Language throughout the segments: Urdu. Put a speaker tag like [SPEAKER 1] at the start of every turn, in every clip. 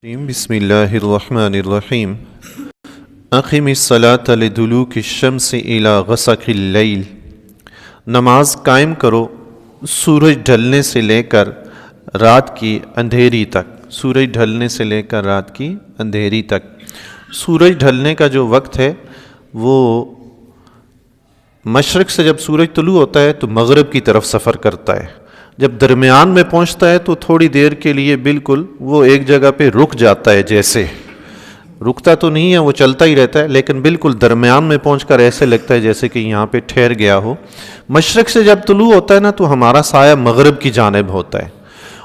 [SPEAKER 1] بسم اللہ الرحمن الرحیم اقم الصلاۃ لدلوک الشمس الی غسق اللیل، نماز قائم کرو سورج ڈھلنے سے لے کر رات کی اندھیری تک، سورج ڈھلنے سے لے کر رات کی اندھیری تک۔ سورج ڈھلنے کا جو وقت ہے وہ مشرق سے جب سورج طلوع ہوتا ہے تو مغرب کی طرف سفر کرتا ہے، جب درمیان میں پہنچتا ہے تو تھوڑی دیر کے لیے بالکل وہ ایک جگہ پہ رک جاتا ہے، جیسے رکتا تو نہیں ہے، وہ چلتا ہی رہتا ہے، لیکن بالکل درمیان میں پہنچ کر ایسے لگتا ہے جیسے کہ یہاں پہ ٹھہر گیا ہو۔ مشرق سے جب طلوع ہوتا ہے نا تو ہمارا سایہ مغرب کی جانب ہوتا ہے،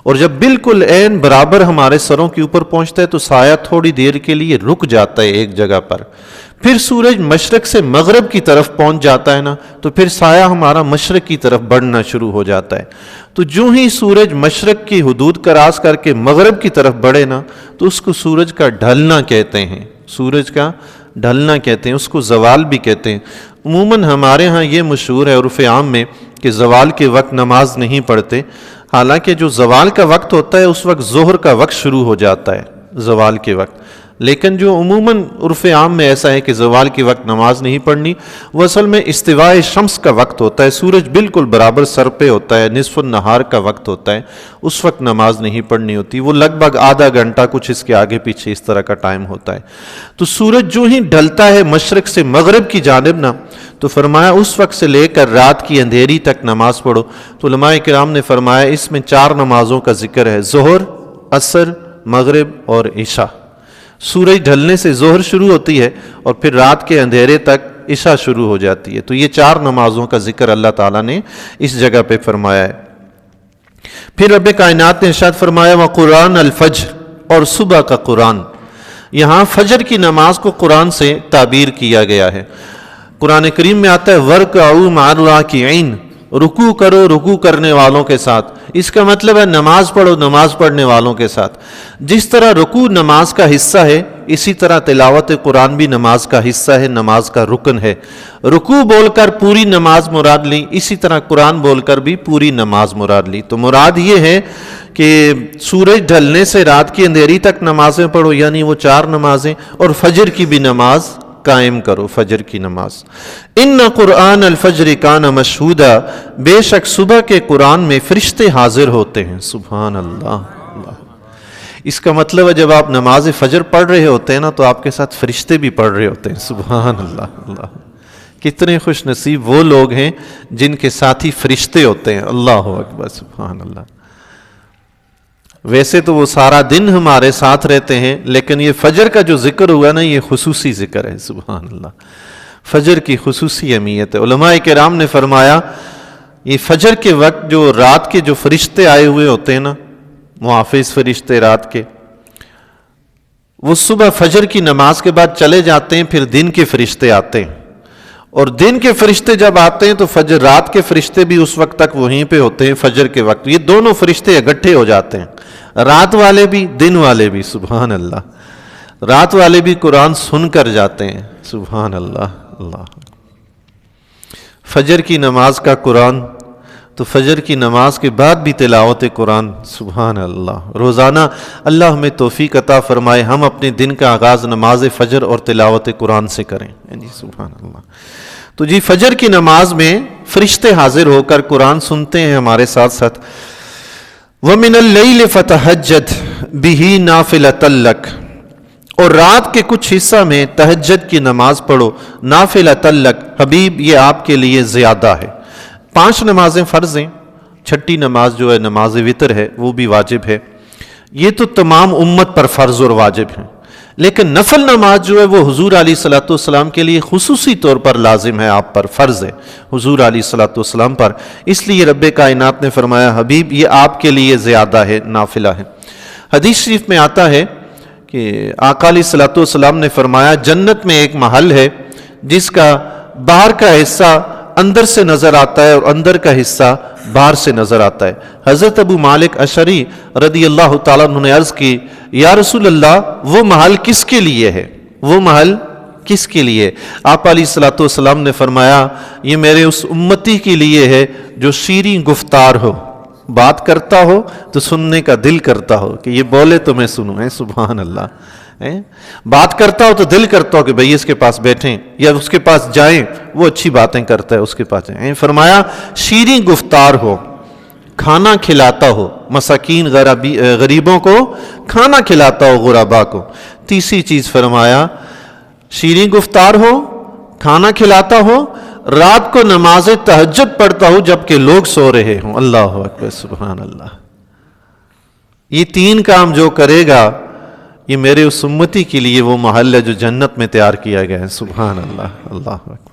[SPEAKER 1] اور جب بالکل عین برابر ہمارے سروں کے اوپر پہنچتا ہے تو سایہ تھوڑی دیر کے لیے رک جاتا ہے ایک جگہ پر۔ پھر سورج مشرق سے مغرب کی طرف پہنچ جاتا ہے نا تو پھر سایہ ہمارا مشرق کی طرف بڑھنا شروع ہو جاتا ہے۔ تو جو ہی سورج مشرق کی حدود کراس کر کے مغرب کی طرف بڑھے نا تو اس کو سورج کا ڈھلنا کہتے ہیں، سورج کا ڈھلنا کہتے ہیں، اس کو زوال بھی کہتے ہیں۔ عموماً ہمارے ہاں یہ مشہور ہے عرف عام میں کہ زوال کے وقت نماز نہیں پڑھتے، حالانکہ جو زوال کا وقت ہوتا ہے اس وقت ظہر کا وقت شروع ہو جاتا ہے زوال کے وقت، لیکن جو عموماً عرف عام میں ایسا ہے کہ زوال کے وقت نماز نہیں پڑھنی، وہ اصل میں استواء شمس کا وقت ہوتا ہے، سورج بالکل برابر سر پہ ہوتا ہے، نصف النہار کا وقت ہوتا ہے، اس وقت نماز نہیں پڑھنی ہوتی، وہ لگ بھگ آدھا گھنٹہ کچھ اس کے آگے پیچھے اس طرح کا ٹائم ہوتا ہے۔ تو سورج جو ہی ڈھلتا ہے مشرق سے مغرب کی جانب نا تو فرمایا اس وقت سے لے کر رات کی اندھیری تک نماز پڑھو۔ تو علماء کرام نے فرمایا اس میں 4 نمازوں کا ذکر ہے، ظہر، عصر، مغرب اور عشاء۔ سورج ڈھلنے سے ظہر شروع ہوتی ہے اور پھر رات کے اندھیرے تک عشاء شروع ہو جاتی ہے۔ تو یہ 4 نمازوں کا ذکر اللہ تعالیٰ نے اس جگہ پہ فرمایا ہے۔ پھر رب کائنات نے ارشاد فرمایا وَقُرْآنَ الْفَجْرِ، اور صبح کا قرآن۔ یہاں فجر کی نماز کو قرآن سے تعبیر کیا گیا ہے۔ قرآن کریم میں آتا ہے وَرْكَعُوا مَعَ الرَّاكِعِينَ، رکوع کرو رکوع کرنے والوں کے ساتھ۔ اس کا مطلب ہے نماز پڑھو نماز پڑھنے والوں کے ساتھ۔ جس طرح رکوع نماز کا حصہ ہے اسی طرح تلاوت قرآن بھی نماز کا حصہ ہے، نماز کا رکن ہے۔ رکوع بول کر پوری نماز مراد لی، اسی طرح قرآن بول کر بھی پوری نماز مراد لی۔ تو مراد یہ ہے کہ سورج ڈھلنے سے رات کی اندھیری تک نمازیں پڑھو، یعنی وہ 4 نمازیں، اور فجر کی بھی نماز قائم کرو، فجر کی نماز۔ ان قرآن الفجر کان مشہودا، بے شک صبح کے قرآن میں فرشتے حاضر ہوتے ہیں۔ سبحان اللہ۔ اس کا مطلب ہے جب آپ نماز فجر پڑھ رہے ہوتے ہیں نا تو آپ کے ساتھ فرشتے بھی پڑھ رہے ہوتے ہیں۔ سبحان اللہ۔ اللہ کتنے خوش نصیب وہ لوگ ہیں جن کے ساتھ ہی فرشتے ہوتے ہیں۔ اللہ اکبر، سبحان اللہ۔ ویسے تو وہ سارا دن ہمارے ساتھ رہتے ہیں، لیکن یہ فجر کا جو ذکر ہوا نا یہ خصوصی ذکر ہے۔ سبحان اللہ، فجر کی خصوصی اہمیت ہے۔ علماء کرام نے فرمایا یہ فجر کے وقت جو رات کے جو فرشتے آئے ہوئے ہوتے ہیں نا، محافظ فرشتے رات کے، وہ صبح فجر کی نماز کے بعد چلے جاتے ہیں، پھر دن کے فرشتے آتے ہیں، اور دن کے فرشتے جب آتے ہیں تو فجر رات کے فرشتے بھی اس وقت تک وہیں پہ ہوتے ہیں فجر کے وقت۔ یہ دونوں فرشتے اکٹھے ہو جاتے ہیں، رات والے بھی دن والے بھی۔ سبحان اللہ، رات والے بھی قرآن سن کر جاتے ہیں۔ سبحان اللہ۔ اللہ فجر کی نماز کا قرآن، تو فجر کی نماز کے بعد بھی تلاوت قرآن۔ سبحان اللہ۔ روزانہ اللہ ہمیں توفیق عطا فرمائے ہم اپنے دن کا آغاز نماز فجر اور تلاوت قرآن سے کریں۔ جی سبحان اللہ۔ تو جی فجر کی نماز میں فرشتے حاضر ہو کر قرآن سنتے ہیں ہمارے ساتھ ساتھ۔ وَمِنَ اللَّيْلِ فَتَهَجَّدْ بِهِ نَافِلَةً لَكَ، اور رات کے کچھ حصہ میں تہجد کی نماز پڑھو، نافلۃ لک، حبیب یہ آپ کے لیے زیادہ ہے۔ 5 نمازیں فرض ہیں، چھٹی نماز جو ہے نماز وتر ہے وہ بھی واجب ہے، یہ تو تمام امت پر فرض اور واجب ہیں، لیکن نفل نماز جو ہے وہ حضور علیہ الصلوۃ والسلام کے لیے خصوصی طور پر لازم ہے، آپ پر فرض ہے حضور علیہ الصلوۃ والسلام پر، اس لیے رب کائنات نے فرمایا حبیب یہ آپ کے لیے زیادہ ہے، نافلہ ہے۔ حدیث شریف میں آتا ہے کہ آقا علیہ الصلوۃ والسلام نے فرمایا جنت میں ایک محل ہے جس کا باہر کا حصہ اندر سے نظر آتا ہے اور اندر کا حصہ باہر سے نظر آتا ہے۔ حضرت ابو مالک اشعری رضی اللہ تعالیٰ عنہ نے عرض کی یا رسول اللہ وہ محل کس کے لیے ہے، وہ محل کس کے لیے؟ آپ علیہ الصلوۃ والسلام نے فرمایا یہ میرے اس امتی کے لیے ہے جو شیریں گفتار ہو، بات کرتا ہو تو سننے کا دل کرتا ہو کہ یہ بولے تو میں سنوں. سبحان اللہ. بات کرتا ہو تو دل کرتا ہو کہ بھئی اس کے پاس بیٹھیں یا اس کے پاس جائیں, وہ اچھی باتیں کرتا ہے, اس کے پاس جائیں. فرمایا شیریں گفتار ہو, کھانا کھلاتا ہو مساکین غریبوں کو, کھانا کھلاتا ہو غربا کو. تیسری چیز فرمایا شیریں گفتار ہو, کھانا کھلاتا ہو, رات کو نماز تہجد پڑھتا ہو جبکہ لوگ سو رہے ہوں. اللہ اکبر, سبحان اللہ. یہ تین کام جو کرے گا یہ میرے اس امتی کے لیے وہ محل ہے جو جنت میں تیار کیا گیا ہے. سبحان اللہ. اللہ اکبر.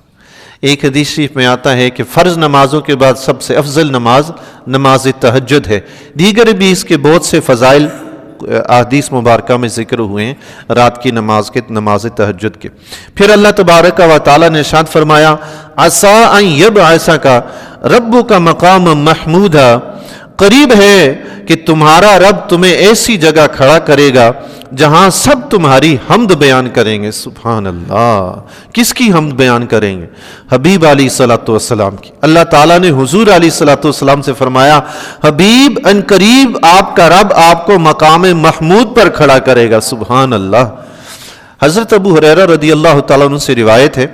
[SPEAKER 1] ایک حدیث شریف میں آتا ہے کہ فرض نمازوں کے بعد سب سے افضل نماز نماز تہجد ہے. دیگر بھی اس کے بہت سے فضائل احادیث مبارکہ میں ذکر ہوئے ہیں رات کی نماز کے, نماز تہجد کے. پھر اللہ تبارک و تعالیٰ نے ارشاد فرمایا عسیٰ ان یبعثک ربک مقاما محمودا, قریب ہے کہ تمہارا رب تمہیں ایسی جگہ کھڑا کرے گا جہاں سب تمہاری حمد بیان کریں گے. سبحان اللہ. کس کی حمد بیان کریں گے؟ حبیب علیہ الصلوۃ والسلام کی. اللہ تعالیٰ نے حضور علیہ الصلوۃ والسلام سے فرمایا حبیب ان قریب آپ کا رب آپ کو مقام محمود پر کھڑا کرے گا. سبحان اللہ. حضرت ابو ہریرہ رضی اللہ تعالیٰ عنہ سے روایت ہے,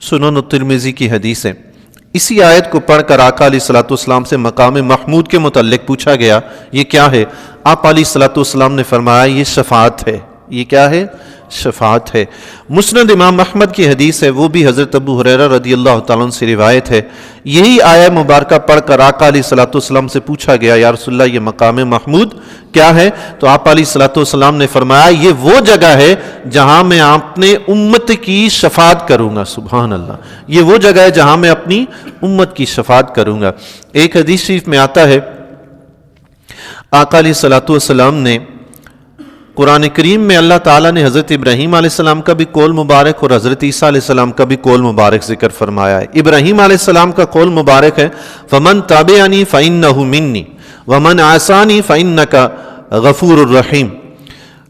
[SPEAKER 1] سنن الترمذی کی حدیث ہے. اسی آیت کو پڑھ کر آقا علیہ الصلوۃ والسلام سے مقام محمود کے متعلق پوچھا گیا یہ کیا ہے؟ آپ علیہ الصلوۃ والسلام نے فرمایا یہ شفاعت ہے. یہ کیا ہے؟ شفاعت ہے. مسند امام احمد کی حدیث ہے, وہ بھی حضرت ابو ہریرہ رضی اللہ تعالیٰ عنہ سے روایت ہے. یہی آیہ مبارکہ پڑھ کر آقا علیہ الصلوۃ والسلام سے پوچھا گیا یا رسول اللہ یہ مقام محمود کیا ہے؟ تو آپ علیہ الصلوۃ والسلام نے فرمایا یہ وہ جگہ ہے جہاں میں اپنے امت کی شفاعت کروں گا. سبحان اللہ. یہ وہ جگہ ہے جہاں میں اپنی امت کی شفاعت کروں گا. ایک حدیث شریف میں آتا ہے آقا علیہ الصلوۃ والسلام نے قرآن کریم میں اللہ تعالیٰ نے حضرت ابراہیم علیہ السلام کا بھی قول مبارک اور حضرت عیسیٰ علیہ السلام کا بھی قول مبارک ذکر فرمایا ہے. ابراہیم علیہ السلام کا قول مبارک ہے فَمَن تَابِعَنِي فَإِنَّهُ مِنِّي وَمَنْ عَصَانِي فَإِنَّكَ غَفُورٌ رَحِيمٌ.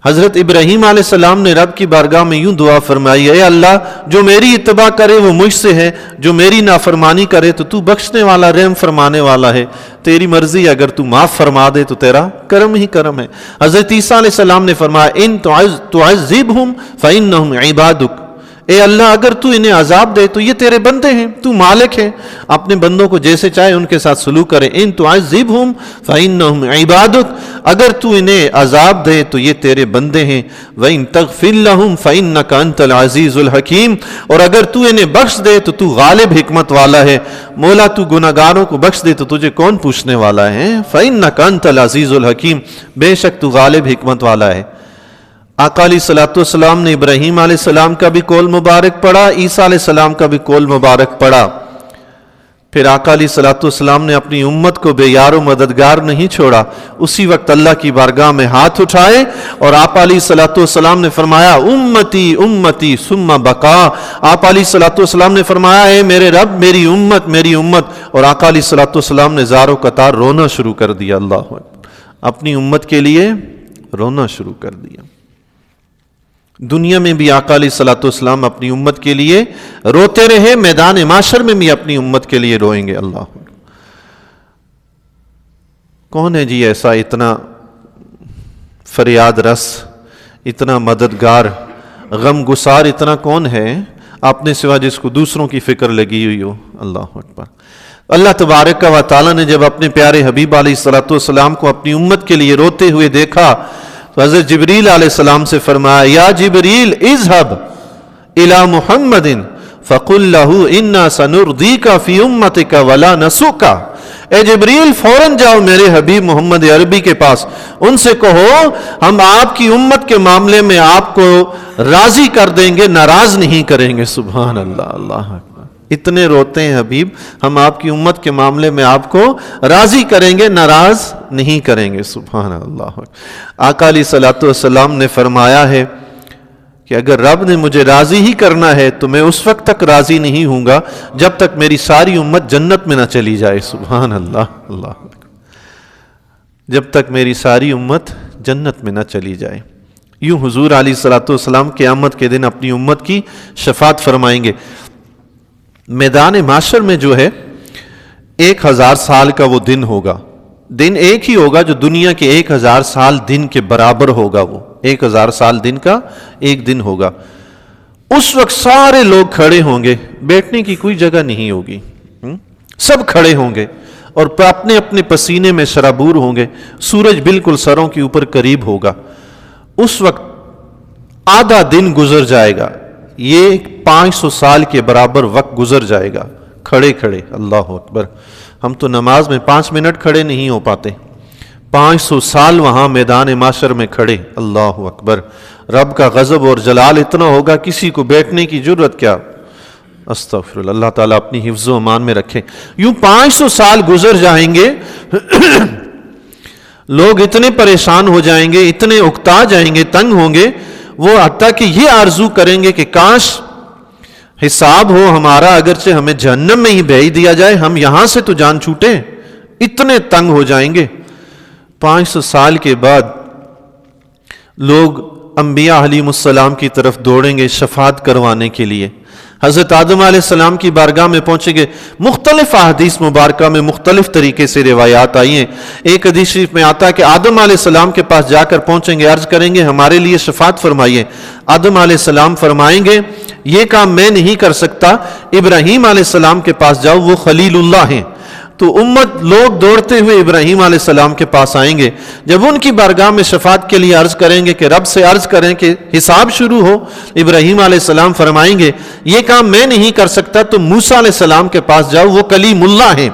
[SPEAKER 1] حضرت ابراہیم علیہ السلام نے رب کی بارگاہ میں یوں دعا فرمائی اے اللہ جو میری اتباع کرے وہ مجھ سے ہے, جو میری نافرمانی کرے تو بخشنے والا رحم فرمانے والا ہے, تیری مرضی اگر تو معاف فرما دے تو تیرا کرم ہی کرم ہے. حضرت عیسیٰ علیہ السلام نے فرمایا ان تعذبہم فإنہم عبادک, اے اللہ اگر تو انہیں عذاب دے تو یہ تیرے بندے ہیں, تو مالک ہے, اپنے بندوں کو جیسے چاہے ان کے ساتھ سلوک کرے. ان تعذبہم فإنہم عبادک, اگر تو انہیں عذاب دے تو یہ تیرے بندے ہیں. وَإِن تَغْفِرْ لَهُمْ فَإِنَّكَ أَنْتَ الْعَزِيزُ الْحَكِيمُ, اور اگر تو انہیں بخش دے تو غالب حکمت والا ہے. مولا تو گناہگاروں کو بخش دے تو تجھے کون پوچھنے والا ہے؟ فَإِنَّكَ أَنْتَ الْعَزِيزُ الْحَكِيمُ, بے شک تو غالب حکمت والا ہے. آقا علیہ الصلوۃ والسلام نے ابراہیم علیہ السلام کا بھی قول مبارک پڑھا, عیسیٰ علیہ السلام کا بھی قول مبارک پڑھا. پھر آقا علیہ الصلوۃ والسلام نے اپنی امت کو بے یار و مددگار نہیں چھوڑا. اسی وقت اللہ کی بارگاہ میں ہاتھ اٹھائے اور آقا علیہ الصلوۃ والسلام نے فرمایا امتی امتی ثم بقا. آپ علیہ الصلوۃ والسلام نے فرمایا اے میرے رب میری امت میری امت, اور آقا علیہ الصلوۃ والسلام نے زار و قطار رونا شروع کر دیا. اللہ اکبر. اپنی امت کے لیے رونا شروع کر دیا. دنیا میں بھی آقا علیہ الصلوۃ والسلام اپنی امت کے لیے روتے رہے, میدان محشر میں بھی اپنی امت کے لیے روئیں گے. اللہ کون ہے جی ایسا اتنا فریاد رس, اتنا مددگار, غم گسار, اتنا کون ہے آپ نے سوا جس کو دوسروں کی فکر لگی ہوئی ہو؟ اللہ اکبر. اللہ تبارک و تعالیٰ نے جب اپنے پیارے حبیب علیہ الصلوۃ والسلام کو اپنی امت کے لیے روتے ہوئے دیکھا تو حضرت جبریل علیہ السلام سے فرمایا یا جبریل اذهب الى محمد فقل له انا سنرضيك في امتك ولا نسوك. اے جبریل فوراً جاؤ میرے حبیب محمد عربی کے پاس, ان سے کہو ہم آپ کی امت کے معاملے میں آپ کو راضی کر دیں گے, ناراض نہیں کریں گے. سبحان اللہ. اللہ اتنے روتے ہیں حبیب, ہم آپ کی امت کے معاملے میں آپ کو راضی کریں گے, ناراض نہیں کریں گے. سبحان اللہ. آقا علیہ الصلوۃ والسلام نے فرمایا ہے کہ اگر رب نے مجھے راضی ہی کرنا ہے تو میں اس وقت تک راضی نہیں ہوں گا جب تک میری ساری امت جنت میں نہ چلی جائے. سبحان اللہ. اللہ جب تک میری ساری امت جنت میں نہ چلی جائے. یوں حضور علیہ الصلوۃ والسلام قیامت کے دن اپنی امت کی شفاعت فرمائیں گے. میدان محشر میں جو ہے 1000 سال کا وہ دن ہوگا. دن ایک ہی ہوگا جو دنیا کے 1000 سال دن کے برابر ہوگا، وہ 1000 سال دن کا ایک دن ہوگا۔ اس وقت سارے لوگ کھڑے ہوں گے، بیٹھنے کی کوئی جگہ نہیں ہوگی، سب کھڑے ہوں گے اور اپنے اپنے پسینے میں سرابور ہوں گے، سورج بالکل سروں کے اوپر قریب ہوگا۔ اس وقت آدھا دن گزر جائے گا، یہ 500 سال کے برابر وقت گزر جائے گا کھڑے کھڑے۔ اللہ اکبر، ہم تو نماز میں 5 منٹ کھڑے نہیں ہو پاتے، 500 سال وہاں میدان معاشر میں کھڑے۔ اللہ اکبر، رب کا غضب اور جلال اتنا ہوگا کسی کو بیٹھنے کی جرت کیا۔ استغفر اللہ، اللہ تعالیٰ اپنی حفظ و امان میں رکھے۔ یوں 500 سال گزر جائیں گے، لوگ اتنے پریشان ہو جائیں گے، اتنے اکتا جائیں گے، تنگ ہوں گے، وہ حتیٰ کہ یہ آرزو کریں گے کہ کاش حساب ہو ہمارا، اگرچہ ہمیں جہنم میں ہی بھیج دیا جائے، ہم یہاں سے تو جان چھوٹے، اتنے تنگ ہو جائیں گے۔ 500 سال کے بعد لوگ انبیاء علیہم السلام کی طرف دوڑیں گے شفاعت کروانے کے لیے۔ حضرت آدم علیہ السلام کی بارگاہ میں پہنچیں گے۔ مختلف احادیث مبارکہ میں مختلف طریقے سے روایات آئی ہیں۔ ایک حدیث شریف میں آتا ہے کہ آدم علیہ السلام کے پاس جا کر پہنچیں گے، عرض کریں گے ہمارے لیے شفاعت فرمائیے۔ آدم علیہ السلام فرمائیں گے یہ کام میں نہیں کر سکتا، ابراہیم علیہ السلام کے پاس جاؤ، وہ خلیل اللہ ہیں۔ تو امت لوگ دوڑتے ہوئے ابراہیم علیہ السلام کے پاس آئیں گے۔ جب ان کی بارگاہ میں شفاعت کے لیے عرض کریں گے کہ رب سے عرض کریں کہ حساب شروع ہو، ابراہیم علیہ السلام فرمائیں گے یہ کام میں نہیں کر سکتا، تو موسیٰ علیہ السلام کے پاس جاؤ، وہ کلیم اللہ ہیں۔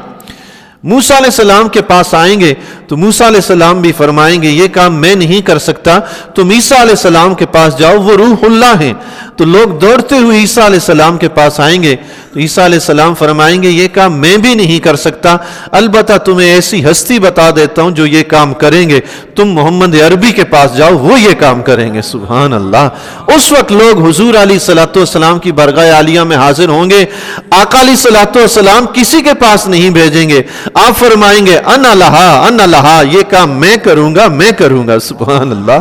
[SPEAKER 1] موسیٰ علیہ السلام کے پاس آئیں گے تو موسیٰ علیہ السلام بھی فرمائیں گے یہ کام میں نہیں کر سکتا، تو عیسیٰ علیہ السلام کے پاس جاؤ، وہ روح اللہ ہیں۔ تو لوگ دوڑتے ہوئے عیسیٰ علیہ السلام کے پاس آئیں گے تو عیسیٰ علیہ السلام فرمائیں گے یہ کام میں بھی نہیں کر سکتا، البتہ تمہیں ایسی ہستی بتا دیتا ہوں جو یہ کام کریں گے، تم محمد عربی کے پاس جاؤ، وہ یہ کام کریں گے۔ سبحان اللہ۔ اس وقت لوگ حضور علیہ الصلوۃ والسلام کی بارگاہ عالیہ میں حاضر ہوں گے، آقا علیہ الصلوۃ والسلام کسی کے پاس نہیں بھیجیں گے، آپ فرمائیں گے انا لہا انا لہا، یہ کام میں کروں گا میں کروں گا۔ سبحان اللہ،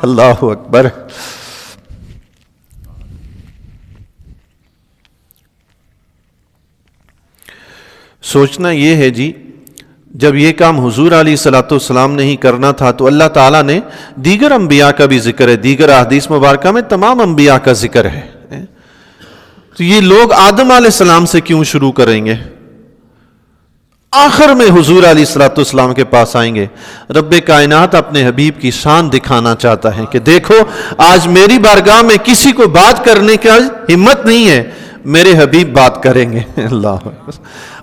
[SPEAKER 1] اللہ اکبر۔ سوچنا یہ ہے جی، جب یہ کام حضور علیہ الصلوۃ والسلام نے ہی کرنا تھا تو اللہ تعالیٰ نے دیگر انبیاء کا بھی ذکر ہے، دیگر احادیث مبارکہ میں تمام انبیاء کا ذکر ہے، تو یہ لوگ آدم علیہ السلام سے کیوں شروع کریں گے؟ آخر میں حضور علیہ الصلوۃ والسلام کے پاس آئیں گے۔ رب کائنات اپنے حبیب کی شان دکھانا چاہتا ہے کہ دیکھو آج میری بارگاہ میں کسی کو بات کرنے کی ہمت نہیں ہے، میرے حبیب بات کریں گے۔ اللہ،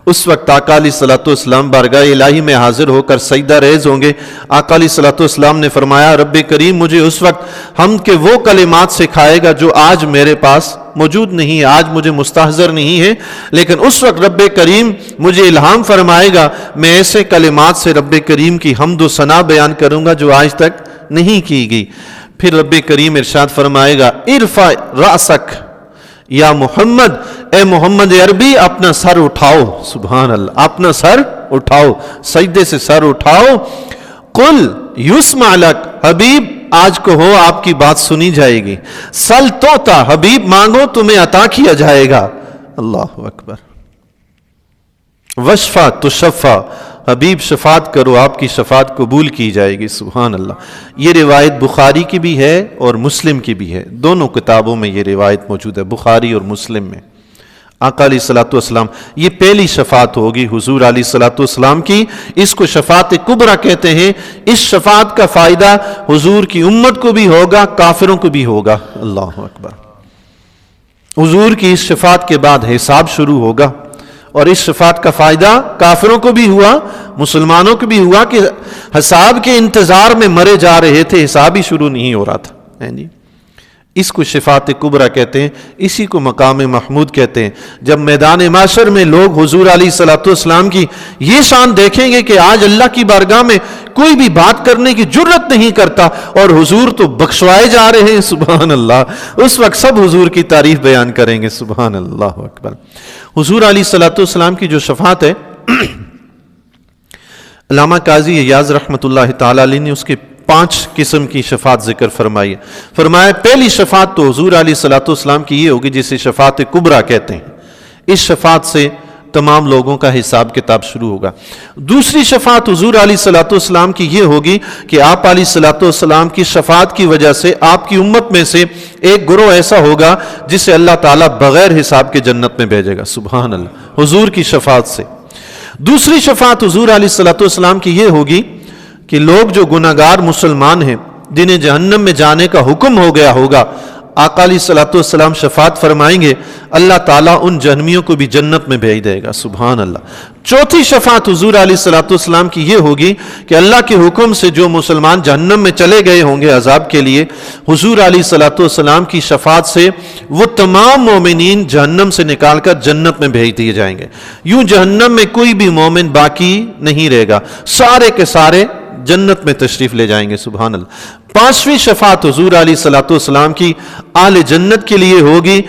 [SPEAKER 1] اس وقت آقا علیہ الصلوۃ والسلام بارگاہ الہی میں حاضر ہو کر سجدہ ریز ہوں گے۔ آقا علیہ الصلوۃ والسلام نے فرمایا رب کریم مجھے اس وقت ہم کے وہ کلمات سکھائے گا جو آج میرے پاس موجود نہیں ہے، آج مجھے مستحضر نہیں ہے، لیکن اس وقت رب کریم مجھے الہام فرمائے گا، میں ایسے کلمات سے رب کریم کی حمد و ثنا بیان کروں گا جو آج تک نہیں کی گئی۔ پھر رب کریم ارشاد فرمائے گا ارفع رأسک یا محمد، اے محمد عربی اپنا سر اٹھاؤ۔ سبحان اللہ، اپنا سر اٹھاؤ، سجدے سے سر اٹھاؤ۔ قل یسمع لک، حبیب آج کو ہو آپ کی بات سنی جائے گی۔ سل توتا، حبیب مانگو تمہیں عطا کیا جائے گا۔ اللہ اکبر۔ وشفا تشفا، حبیب شفاعت کرو آپ کی شفاعت قبول کی جائے گی۔ سبحان اللہ۔ یہ روایت بخاری کی بھی ہے اور مسلم کی بھی ہے، دونوں کتابوں میں یہ روایت موجود ہے، بخاری اور مسلم میں۔ آقا علیہ الصلوۃ والسلام، یہ پہلی شفاعت ہوگی حضور علیہ الصلوۃ والسلام کی، اس کو شفاعت کبریٰ کہتے ہیں۔ اس شفاعت کا فائدہ حضور کی امت کو بھی ہوگا، کافروں کو بھی ہوگا۔ اللہ اکبر۔ حضور کی اس شفاعت کے بعد حساب شروع ہوگا، اور اس شفاعت کا فائدہ کافروں کو بھی ہوا، مسلمانوں کو بھی ہوا کہ حساب کے انتظار میں مرے جا رہے تھے، حساب ہی شروع نہیں ہو رہا تھا جی۔ اس کو شفاعت کبریٰ کہتے ہیں، اسی کو مقام محمود کہتے ہیں۔ جب میدان معاشر میں لوگ حضور علیہ الصلوۃ والسلام کی یہ شان دیکھیں گے کہ آج اللہ کی بارگاہ میں کوئی بھی بات کرنے کی جرت نہیں کرتا اور حضور تو بخشوائے جا رہے ہیں، سبحان اللہ، اس وقت سب حضور کی تعریف بیان کریں گے۔ سبحان اللہ اکبر۔ حضور علیہ الصلوۃ والسلام کی جو شفاعت ہے، علامہ قاضی ایاز رحمۃ اللہ تعالی علیہ نے اس کے 5 قسم کی شفاعت ذکر فرمائی ہے۔ فرمایا پہلی شفاعت تو حضور علیہ الصلوۃ والسلام کی یہ ہوگی جسے شفاعت کبریٰ کہتے ہیں۔ اس شفاعت سے تمام لوگوں کا حساب کتاب شروع ہوگا۔ دوسری شفاعت حضور علیہ الصلوۃ والسلام کی یہ ہوگی کہ آپ علیہ الصلوۃ والسلام کی شفاعت کی وجہ سے آپ کی امت میں سے ایک گروہ ایسا ہوگا جسے اللہ تعالیٰ بغیر حساب کے جنت میں بھیجے گا، سبحان اللہ، حضور کی شفاعت سے۔ دوسری شفاعت حضور علیہ الصلوۃ والسلام کی یہ ہوگی کہ لوگ جو گناہگار مسلمان ہیں جنہیں جہنم میں جانے کا حکم ہو گیا ہوگا، آقا علیہ الصلوۃ والسلام شفاعت فرمائیں گے، اللہ تعالیٰ ان جہنمیوں کو بھی جنت میں بھیج دے گا، سبحان اللہ۔ چوتھی شفاعت حضور علیہ الصلوۃ والسلام کی یہ ہوگی کہ اللہ کے حکم سے جو مسلمان جہنم میں چلے گئے ہوں گے عذاب کے لیے، حضور علیہ الصلوۃ والسلام کی شفاعت سے وہ تمام مومنین جہنم سے نکال کر جنت میں بھیج دیے جائیں گے۔ یوں جہنم میں کوئی بھی مومن باقی نہیں رہے گا، سارے کے سارے جنت میں تشریف لے جائیں گے، سبحان اللہ۔ پانچویں شفاعت حضور علیہ الصلوۃ والسلام کی اہل جنت کے لیے ہوگی،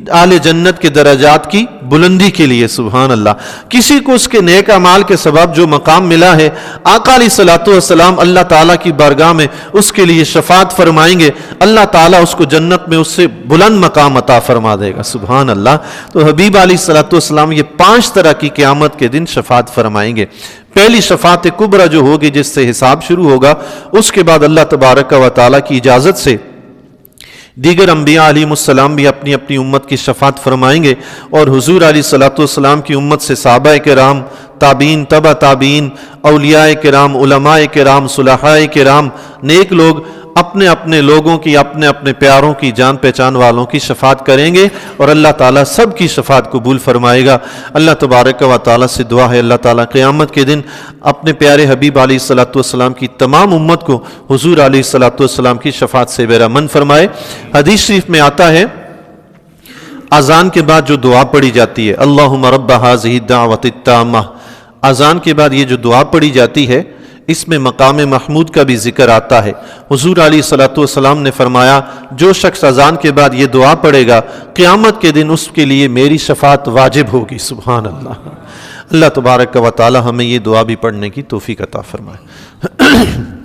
[SPEAKER 1] اہل جنت کے درجات کی بلندی کے لیے، سبحان اللہ۔ کسی کو اس کے نیک اعمال کے سبب جو مقام ملا ہے، آقا علیہ الصلوۃ والسلام اللہ تعالیٰ کی بارگاہ میں اس کے لیے شفاعت فرمائیں گے، اللہ تعالیٰ اس کو جنت میں اس سے بلند مقام عطا فرما دے گا، سبحان اللہ۔ تو حبیب علیہ الصلوۃ والسلام یہ 5 طرح کی قیامت کے دن شفاعت فرمائیں گے۔ پہلی شفاعت کبریٰ جو ہوگی جس سے حساب شروع ہوگا، اس کے بعد اللہ تبارک و تعالیٰ کی اجازت سے دیگر انبیاء علیہ السلام بھی اپنی اپنی امت کی شفاعت فرمائیں گے، اور حضور علیہ الصلوۃ والسلام کی امت سے صحابہ کرام، تابعین، تبع تابعین، اولیاء کرام، علماء کرام، صلحاء کرام، نیک لوگ اپنے اپنے لوگوں کی، اپنے اپنے پیاروں کی، جان پہچان والوں کی شفاعت کریں گے، اور اللہ تعالیٰ سب کی شفاعت قبول فرمائے گا۔ اللہ تبارک و تعالیٰ سے دعا ہے اللہ تعالیٰ قیامت کے دن اپنے پیارے حبیب علیہ الصلوۃ والسلام کی تمام امت کو حضور علیہ الصلوۃ والسلام کی شفاعت سے بہرمند فرمائے۔ حدیث شریف میں آتا ہے اذان کے بعد جو دعا پڑھی جاتی ہے، اللہم رب ھذہ الدعوۃ التامہ، اذان کے بعد یہ جو دعا پڑھی جاتی ہے، اس میں مقام محمود کا بھی ذکر آتا ہے۔ حضور علیہ الصلوۃ والسلام نے فرمایا جو شخص اذان کے بعد یہ دعا پڑھے گا، قیامت کے دن اس کے لیے میری شفاعت واجب ہوگی، سبحان اللہ۔ اللہ تبارک و تعالی ہمیں یہ دعا بھی پڑھنے کی توفیق عطا فرمائے۔